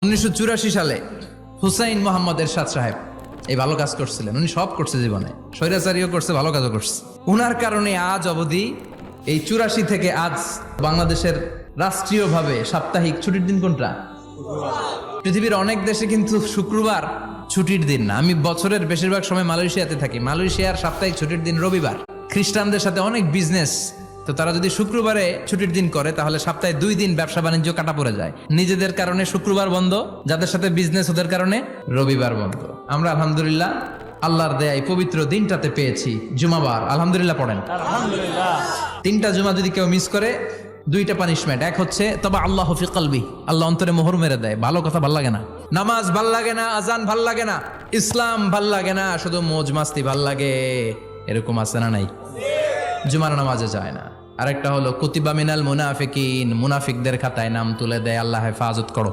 1984 সালে হুসাইন মোহাম্মদ এরশাদ সাহেব এই ভালো কাজ করছিলেন। উনি সব করছে জীবনে, স্বৈরাচারীও করছে, ভালো কাজও করছে। উনার কারণে আজ অবধি এই 84 থেকে আজ বাংলাদেশের রাষ্ট্রীয়ভাবে সাপ্তাহিক ছুটির দিন কোনটা? পৃথিবীর অনেক দেশে কিন্তু শুক্রবার ছুটির দিন না। আমি বছরের বেশিরভাগ সময় মালয়েশিয়াতে থাকি। মালয়েশিয়ার সাপ্তাহিক ছুটির দিন রবিবার। খ্রিস্টানদের সাথে অনেক বিজনেস, তো তারা যদি শুক্রবারে ছুটির দিন করে তাহলে সপ্তাহে 2 দিন ব্যবসা বাণিজ্য কাটা পড়ে যায়। নিজেদের কারণে শুক্রবার বন্ধ, যাদের সাথে বিজনেস ওদের কারণে রবিবার বন্ধ। আমরা আলহামদুলিল্লাহ আল্লাহর দেয়ায় পবিত্র দিনটাতে পেয়েছি জুমাবার। আলহামদুলিল্লাহ পড়েন আলহামদুলিল্লাহ। 3টা জুমা যদি কেউ মিস করে 2টা পানিশমেন্ট। এক হচ্ছে তবে আল্লাহ ফি কলবি, আল্লাহ অন্তরে মোহর মেরে দেয়। ভালো কথা ভাল লাগে না, নামাজ ভাল লাগে না, আজান ভাল লাগে না, ইসলাম ভাল লাগে না, শুধু মৌজ মাস্তি ভাল লাগে। এরকম আছে না নাই? জুমার নামাজে যায় না। আরেকটা হলো কুতিবা মিনাল মুনাফিকিন, মুনাফিকদের খাতায় নাম তুলে দেয় আল্লাহ হেফাজত করো।